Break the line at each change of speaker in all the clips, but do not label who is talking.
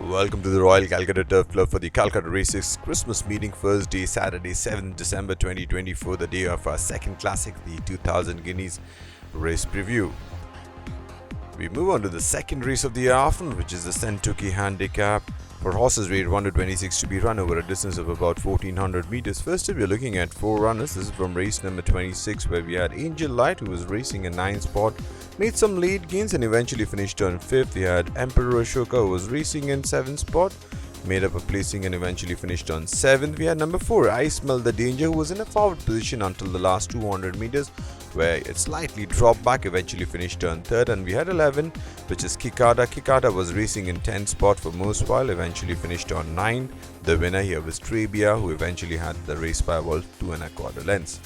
Welcome to the Royal Calcutta Turf Club for the Calcutta Races Christmas meeting, first day, Saturday, 7th December 2024, the day of our second classic, the 2000 Guineas race preview. We move on to the second race of the afternoon, which is the Century Handicap for horses rated 1 to 26 to be run over a distance of about 1400 meters. First, we're looking at 4 runners. This is from race number 26, where we had Angel Light, who was racing in 9th spot, made some late gains and eventually finished on 5th. We had Emperor Ashoka, who was racing in 7th spot, made up a placing and eventually finished on 7th. We had number 4, I Smell the Danger, who was in a forward position until the last 200 meters, where it slightly dropped back, eventually finished on 3rd. And we had 11, which is Calcutta. Calcutta was racing in 10th spot for most while, eventually finished on 9th. The winner here was Trebia, who eventually had the race by about 2 1/4 lengths.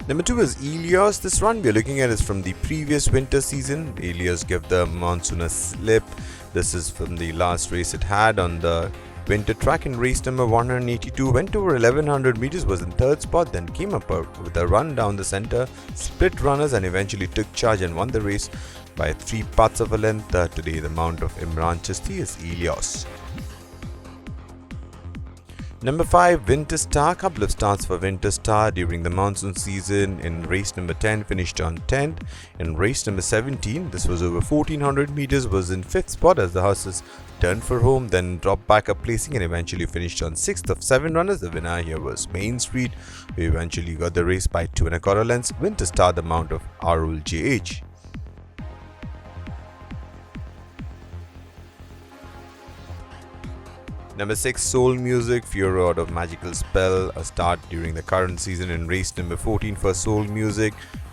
Number 2 is Elios. This run we are looking at is from the previous winter season. Elios gave the monsoon a slip. This is from the last race it had on the winter track. In race number 182, went over 1100 meters, was in 3rd spot, then came up with a run down the center, split runners and eventually took charge and won the race by 3 parts of a length. Today the mount of Imran Chisti is Elios. Number 5, Winter Star. Couple of starts for Winter Star during the monsoon season. In race number 10, finished on 10th. In race number 17, this was over 1400 meters, was in 5th spot as the horses turned for home, then dropped back a placing and eventually finished on 6th of 7 runners. The winner here was Main Street, who eventually got the race by 2 1/4 lengths. Winter Star, the mount of Arul JH. Number 6, Soul Music, Furor out of Magical Spell, a start during the current season in race number 14 for Soul Music,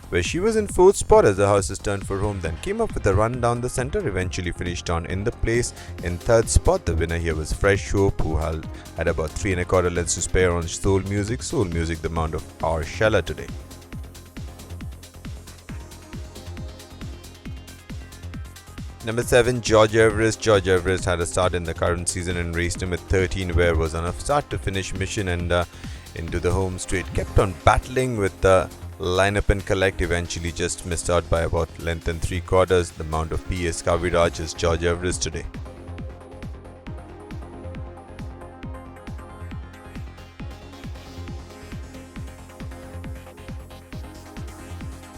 where she was in 4th spot as the horses turned for home, then came up with a run down the center, eventually finished on in the place in 3rd spot. The winner here was Fresh Hope, who had about 3 1/4 lengths to spare on Soul Music. Soul Music, the mount of our Shella today. Number 7, George Everest. George Everest had a start in the current season in race number 13, where was on a start to finish mission and into the home straight. Kept on battling with the lineup and collect, eventually just missed out by about length and 3/4. The mount of PS Kaviraj is George Everest today.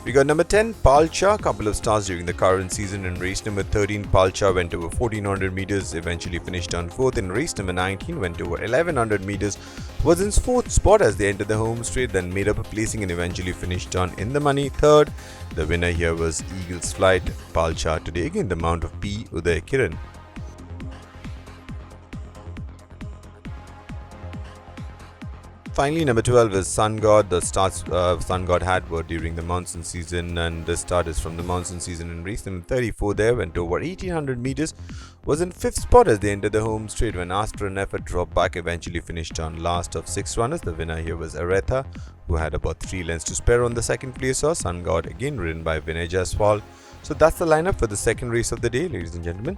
We got number 10, Palcha. Couple of stars during the current season. In race number 13, Palcha went over 1400 meters, eventually finished on 4th. In race number 19, went over 1100 meters, was in 4th spot as they entered the home straight, then made up a placing and eventually finished on in the money 3rd. The winner here was Eagle's Flight. Palcha today, again the mount of P. Uday Kiran. Finally, number 12 is Sun God. The starts Sun God had were during the monsoon season, and this start is from the monsoon season. In race number 34, there went over 1800 meters, was in 5th spot as they entered the home straight, when asked for an effort, dropped back, eventually finished on last of 6 runners. The winner here was Aretha, who had about 3 lengths to spare on the second place horse, Sun God, again ridden by Vinay Jaiswal. So that's the lineup for the second race of the day, ladies and gentlemen.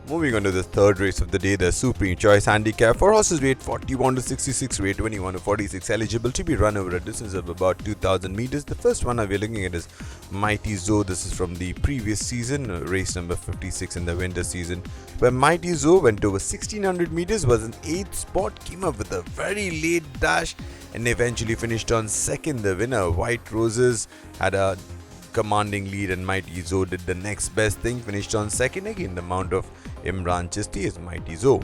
Moving on to the third race of the day, the Supreme Choice Handicap for horses rated 41 to 66, rated 21 to 46, eligible to be run over a distance of about 2000 meters. The first one we're looking at is Mighty Zoe. This is from the previous season, race number 56 in the winter season, where Mighty Zoe went over 1600 meters, was in 8th spot, came up with a very late dash and eventually finished on 2nd. The winner, White Roses, had a commanding lead and Mighty Zoe did the next best thing, finished on 2nd. Again the mount of Imran Chisti is Mighty Zoe.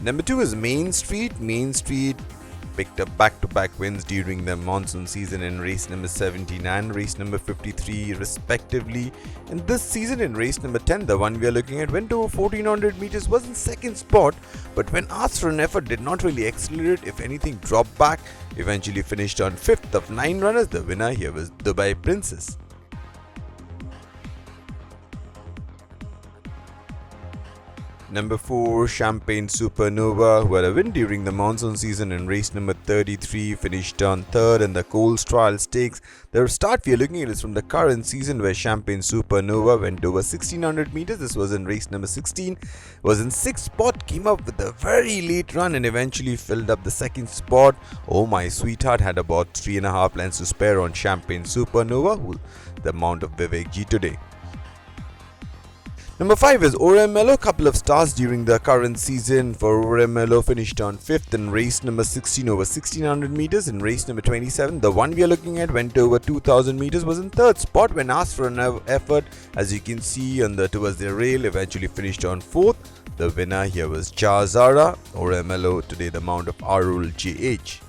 Number 2 is Main Street. Main Street picked up back-to-back wins during the monsoon season in race number 17 and race number 53 respectively. And this season in race number 10, the one we are looking at, went over 1400 meters, was in 2nd spot, but when asked for an effort did not really accelerate, if anything dropped back, eventually finished on 5th of 9 runners. The winner here was Dubai Princess. Number 4, Champagne Supernova, who had a win during the monsoon season in race number 33, finished on 3rd in the Coles Trial Stakes. The start we are looking at is from the current season, where Champagne Supernova went over 1600 meters. This was in race number 16, was in 6th spot, came up with a very late run and eventually filled up the 2nd spot. Oh My Sweetheart had about 3.5 lengths to spare on Champagne Supernova, who the mount of Vivek G today. Number 5 is Oremelo, couple of stars during the current season for Oremelo, finished on 5th in race number 16 over 1600 meters. In race number 27, the one we are looking at went over 2000 meters, was in 3rd spot when asked for an effort. As you can see on the towards the rail, eventually finished on 4th. The winner here was Chazara. Oremelo today the mount of Arul JH.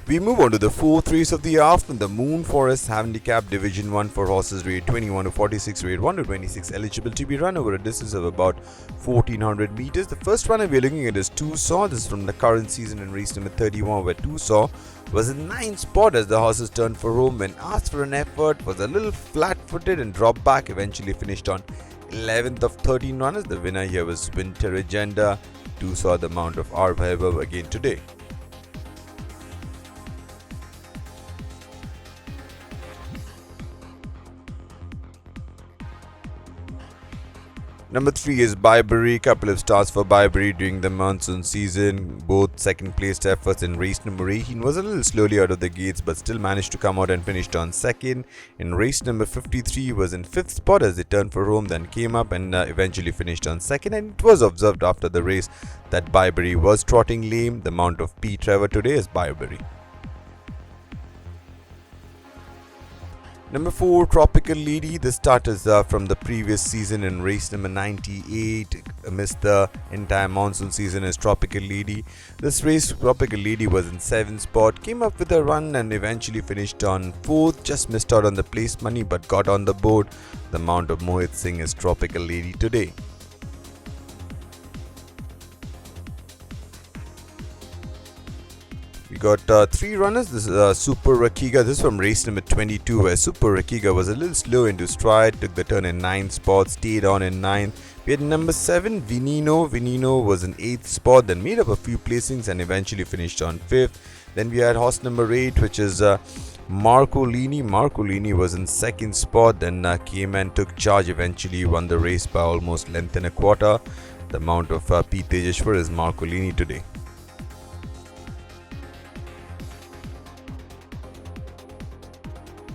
We move on to the 4th race of the afternoon, the Moon Forest Handicap Division 1 for horses grade 21 to 46, grade 1 to 26, eligible to be run over a distance of about 1400 meters. The first runner we are looking at is Tucson. This is from the current season in race number 31, where Tucson was in 9th spot as the horses turned for home. When asked for an effort, was a little flat-footed and dropped back, eventually finished on 11th of 13 runners. The winner here was Winter Agenda. Tucson the mount of R. Vaibhav again today. Number 3 is Byberry, couple of stars for Byberry during the monsoon season. Both second placed efforts in race number 18, was a little slowly out of the gates but still managed to come out and finished on 2nd. In race number 53 was in 5th spot as they turned for home, then came up and eventually finished on 2nd. And it was observed after the race that Byberry was trotting lame. The mount of P. Trevor today is Byberry. Number 4, Tropical Lady. The starters from the previous season in race number 98. Missed the entire monsoon season as Tropical Lady. This race, Tropical Lady was in 7th spot. Came up with a run and eventually finished on 4th. Just missed out on the place money but got on the board. The mount of Mohit Singh is Tropical Lady today. We got 3 runners. This is Super Rakiga. This is from race number 22, where Super Rakiga was a little slow into stride, took the turn in 9th spot, stayed on in 9th. We had number 7, Vinino. Vinino was in 8th spot, then made up a few placings and eventually finished on 5th. Then we had horse number 8, which is Marcolini. Marcolini was in 2nd spot, then came and took charge, eventually won the race by almost length and a quarter. The mount of P. Tejeshwar is Marcolini today.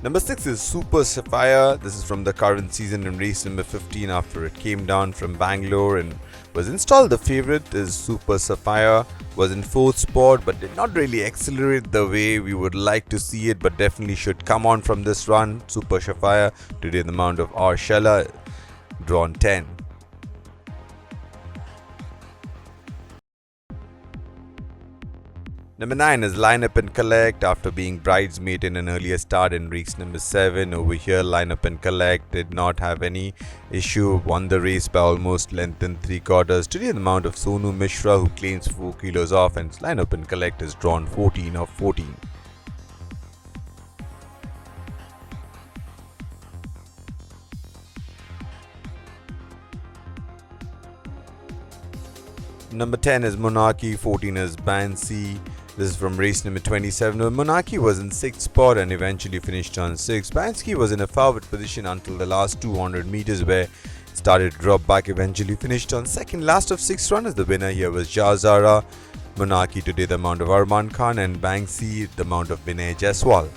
Number 6 is Super Sapphire. This is from the current season in race number 15 after it came down from Bangalore and was installed. The favourite is Super Sapphire, was in 4th spot but did not really accelerate the way we would like to see it, but definitely should come on from this run. Super Sapphire today the mount of R. Shella, drawn 10. Number 9 is Line Up and Collect. After being bridesmaid in an earlier start in race number 7, over here Line Up and Collect did not have any issue, won the race by almost length and 3/4. Today the mount of Sonu Mishra, who claims 4 kilos off, and Line Up and Collect is drawn 14 of 14. Number 10 is Monarchy, 14 is Bansi. This is from race number 27. Monarchy was in 6th spot and eventually finished on 6th. Bansky was in a forward position until the last 200 meters, where started to drop back, eventually finished on 2nd. Last of 6 runners, the winner here was Jazara. Monarchy today the mount of Arman Khan, and Banksy the mount of Vinay Jaiswal.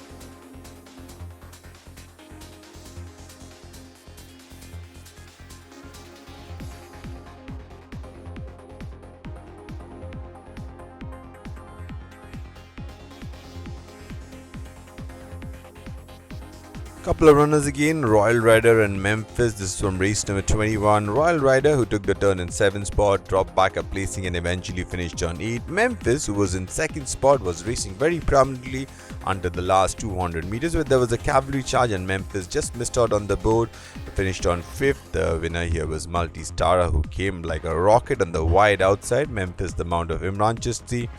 Couple of runners again, Royal Rider and Memphis. This is from race number 21. Royal Rider, who took the turn in 7th spot, dropped back a placing and eventually finished on 8. Memphis, who was in 2nd spot, was racing very prominently under the last 200 meters, where there was a cavalry charge and Memphis just missed out on the board, finished on 5th. The winner here was Multi-Stara, who came like a rocket on the wide outside. Memphis the mount of Imran Chisti.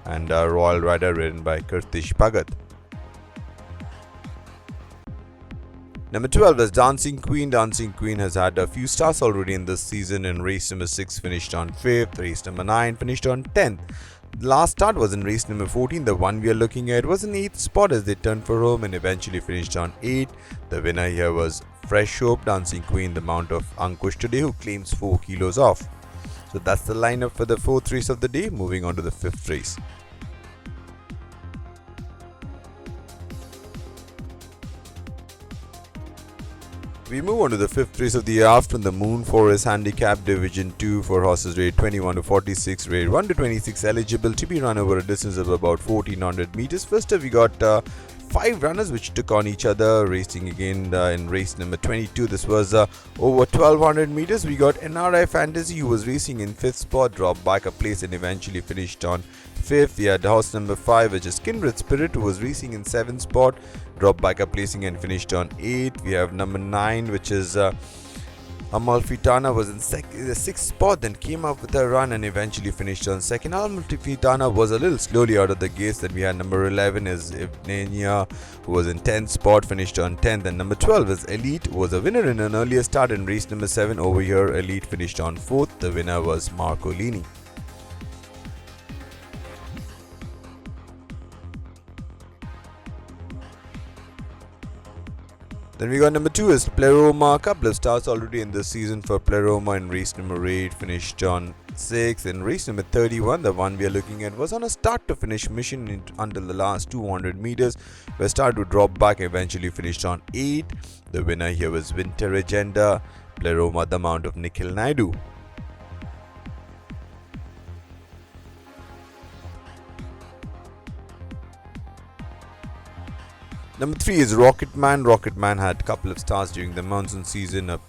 and Royal Rider ridden by Kirtish Bhagat. Number 12 is Dancing Queen. Dancing Queen has had a few starts already in this season. In race number 6 finished on 5th, race number 9 finished on 10th. The last start was in race number 14. The one we are looking at was in 8th spot as they turned for home and eventually finished on 8th. The winner here was Fresh Hope. Dancing Queen, the mount of Ankush today, who claims 4 kilos off. So that's the lineup for the 4th race of the day. Moving on to the 5th race. We move on to the 5th race of the afternoon, the Moon Forest Handicap Division 2 for horses rated 21 to 46, rated 1 to 26, eligible to be run over a distance of about 1400 meters. First up, we got 5 runners which took on each other, racing again in race number 22. This was over 1200 meters. We got NRI Fantasy, who was racing in 5th spot, dropped back a place and eventually finished on 5th. We had horse number 5, which is Kindred Spirit, who was racing in 7th spot, dropped back a placing and finished on 8th. We have number 9, which is Amalfitana, was in the 6th spot, then came up with a run and eventually finished on 2nd. Amalfitana was a little slowly out of the gates. Then we had number 11 is Ibnania, who was in 10th spot, finished on 10th. And number 12 is Elite, who was a winner in an earlier start in race number 7. Over here, Elite finished on 4th. The winner was Marcolini. Then we got number 2 is Pleroma. A couple of starts already in this season for Pleroma. In race number 8 finished on 6th. In race number 31, the one we are looking at, was on a start to finish mission until the last 200 meters, where started to drop back, eventually finished on 8th. The winner here was Winter Agenda. Pleroma, the mount of Nikhil Naidu. Number 3 is Rocket Man. Rocket Man had a couple of starts during the monsoon season, a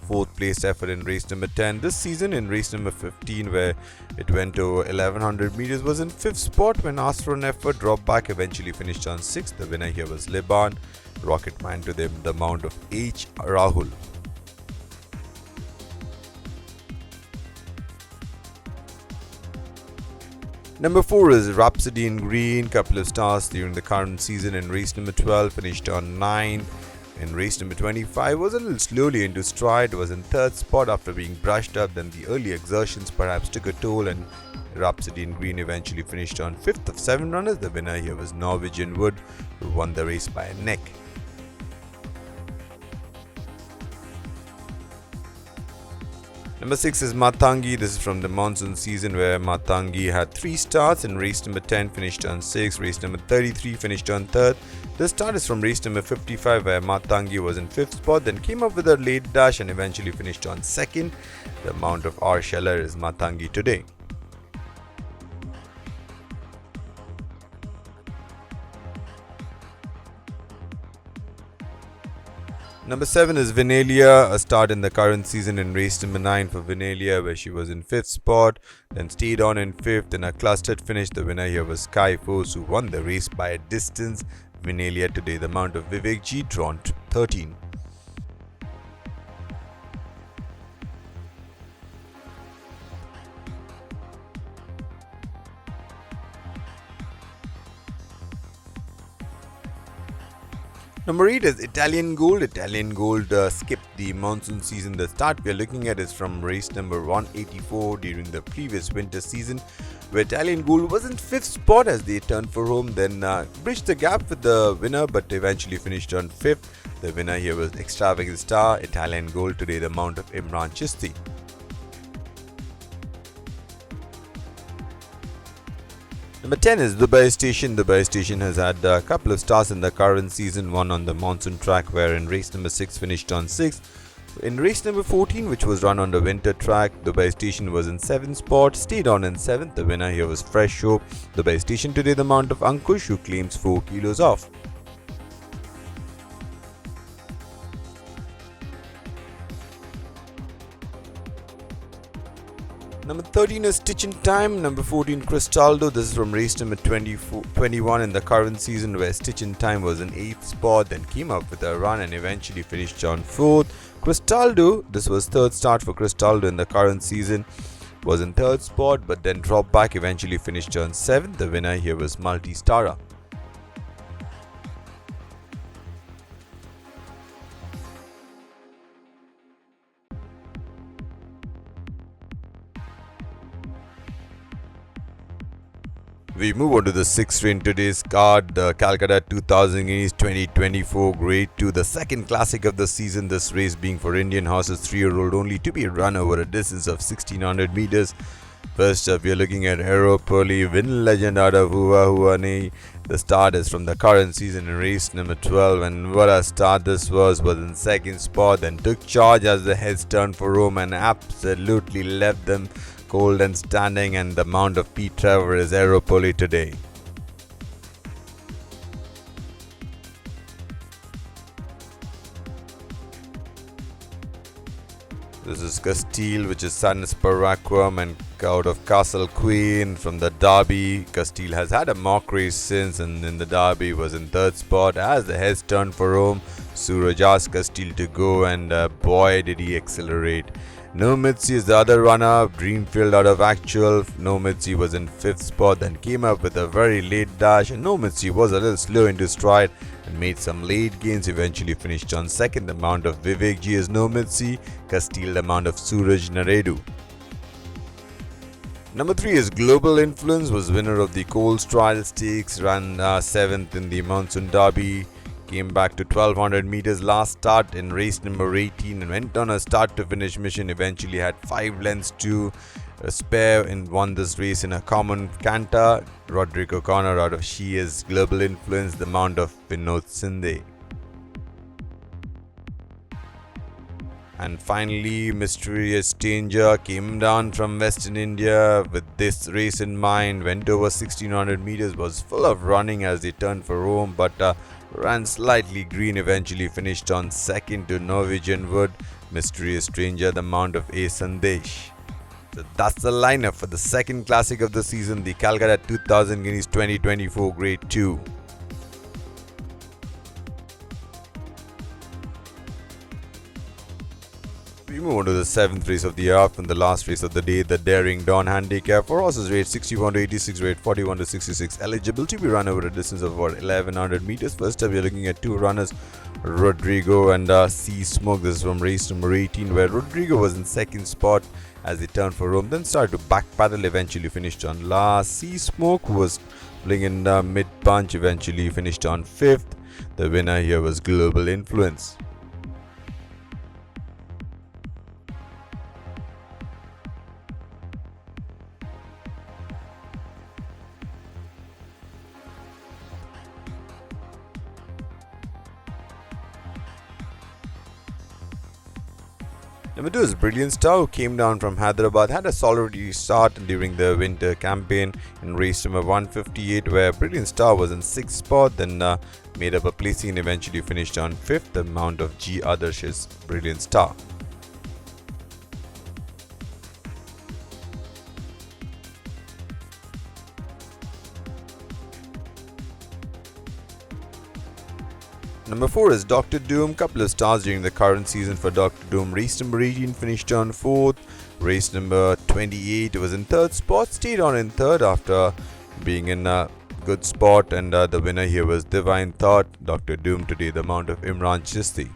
4th place effort in race number 10. This season in race number 15, where it went over 1100 meters, was in 5th spot when asked for an effort, dropped back, eventually finished on 6th. The winner here was Liban. Rocket Man to them, the mount of H. Rahul. Number 4 is Rhapsody in Green. Couple of stars during the current season. In race number 12 finished on 9. In race number 25 was a little slowly into stride, was in 3rd spot after being brushed up. Then the early exertions perhaps took a toll and Rhapsody in Green eventually finished on 5th of 7 runners. The winner here was Norwegian Wood, who won the race by a neck. Number 6 is Matangi. This is from the monsoon season, where Matangi had 3 starts. In race number 10 finished on 6th. Race number 33 finished on 3rd. The start is from race number 55, where Matangi was in 5th spot, then came up with a late dash and eventually finished on 2nd. The mount of R. Scheller is Matangi today. Number 7 is Vinelia, a start in the current season in race number 9 for Vinelia, where she was in 5th spot, then stayed on in 5th in a clustered finish. The winner here was Sky Force, who won the race by a distance. Vinelia today, the mount of Vivek G, drawn 13. Number 8 is Italian Gold. Italian Gold skipped the monsoon season. The start we are looking at is from race number 184 during the previous winter season, where Italian Gold was in 5th spot as they turned for home, then bridged the gap with the winner but eventually finished on 5th. The winner here was Extravagant Star. Italian Gold today, the mount of Imran Chisti. Number 10 is Dubai Station. Dubai Station has had a couple of starts in the current season, one on the monsoon track, where in race number 6 finished on 6th. In race number 14, which was run on the winter track, Dubai Station was in 7th spot, stayed on in 7th. The winner here was Fresh Hope. Dubai Station today, the mount of Ankush, who claims 4 kilos off. Number 13 is Stitch in Time. Number 14, Cristaldo. This is from race number 21 in the current season, where Stitch in Time was in 8th spot, then came up with a run and eventually finished on 4th. Cristaldo, this was 3rd start for Cristaldo in the current season. was in third spot but then dropped back, eventually finished on 7th. The winner here was Multi-Stara. We move on to the sixth race in today's card, the Calcutta 2000 Guineas 2024 Grade 2, the second classic of the season. This race being for Indian horses 3-year-old only, to be run over a distance of 1600 meters. First up, we are looking at Hero Pearly, win legend out of Hua Huane. The start is from the current season in race number 12, and what a start this was in second spot, then took charge as the heads turned for home and absolutely left them cold and standing. And the Mount of Pete Trevor is Aeropoli today. This is Castile, which is Sadness Paraquam, and out of Castle Queen from the Derby. Castile has had a mock race since, and in the Derby was in third spot. As the heads turned for home, Suraj asked Castile to go, and boy did he accelerate. No Mitzi is the other runner, Dreamfield out of Actual. No Mitzi was in fifth spot, then came up with a very late dash, and No Mitzi was a little slow into stride and made some late gains, eventually finished on second. The Mount of Vivek Ji is No Mitzi, Castile the Mount of Suraj Naredu. Number 3 is Global Influence, was winner of the Coles Trial Stakes, ran 7th in the Monsoon Derby. Came back to 1200 meters last start in race number 18 and went on a start to finish mission. Eventually had 5 lengths to spare and won this race in a common canter. Roderick O'Connor out of She is Global Influence, the Mount of Vinod Sinde. And finally, Mysterious Danger came down from Western India with this race in mind. Went over 1600 meters, was full of running as they turned for home, but ran slightly green, eventually finished on second to Norwegian Wood. Mysterious Stranger, the Mount of A Sandesh. So that's the lineup for the second classic of the season, the Calcutta 2000 Guineas 2024 Grade 2. We move on to the 7th race of the afternoon, the last race of the day, the Daring Dawn Handicap for horses rated 61 to 86, rated 41 to 66, eligible to be run over a distance of about 1100 meters. First up, we are looking at 2 runners, Rodrigo and Sea Smoke. This is from race number 18, where Rodrigo was in second spot as he turned for home, then started to backpedal, eventually finished on last. Sea Smoke, who was playing in mid-punch, eventually finished on 5th. The winner here was Global Influence. Number 2 is Brilliant Star, who came down from Hyderabad, had a solid start during the winter campaign in race number 158, where Brilliant Star was in 6th spot, then made up a placing and eventually finished on 5th, the Mount of G. Adarsh's Brilliant Star. Number 4 is Dr. Doom. Couple of stars during the current season for Dr. Doom. Race number 18 finished on 4th. Race number 28 was in 3rd spot. Stayed on in 3rd after being in a good spot. And the winner here was Divine Thought. Dr. Doom today, the Mount of Imran Chisti.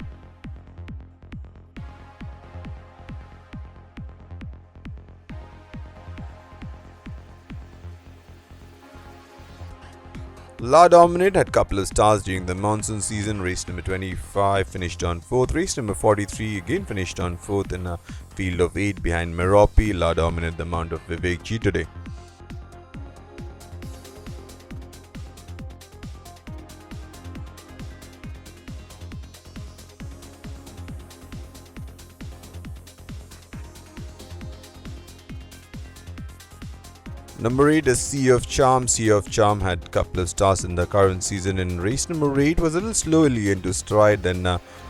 La Dominate had couple of stars during the monsoon season. Race number 25 finished on 4th. Race number 43 again finished on 4th in a field of 8 behind Merope. La Dominate, the Mount of Vivek Ji today. Number 8 is Sea of Charm. Sea of Charm had couple of stars in the current season. In race number 8 was a little slowly into stride, then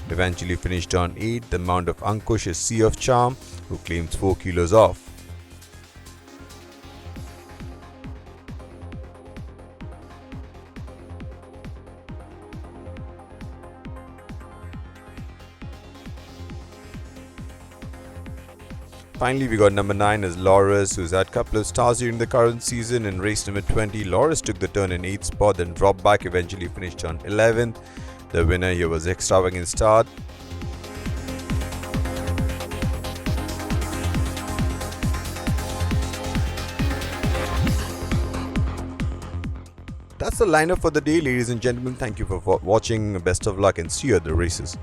eventually finished on 8. The Mount of Ankush is Sea of Charm, who claims 4 kilos off. Finally, we got number 9 as Loris, who's had a couple of stars during the current season. In race number 20, Loris took the turn in 8th spot, then dropped back, eventually finished on 11th. The winner here was Extravagant Start. That's the lineup for the day, ladies and gentlemen. Thank you for watching. Best of luck and see you at the races.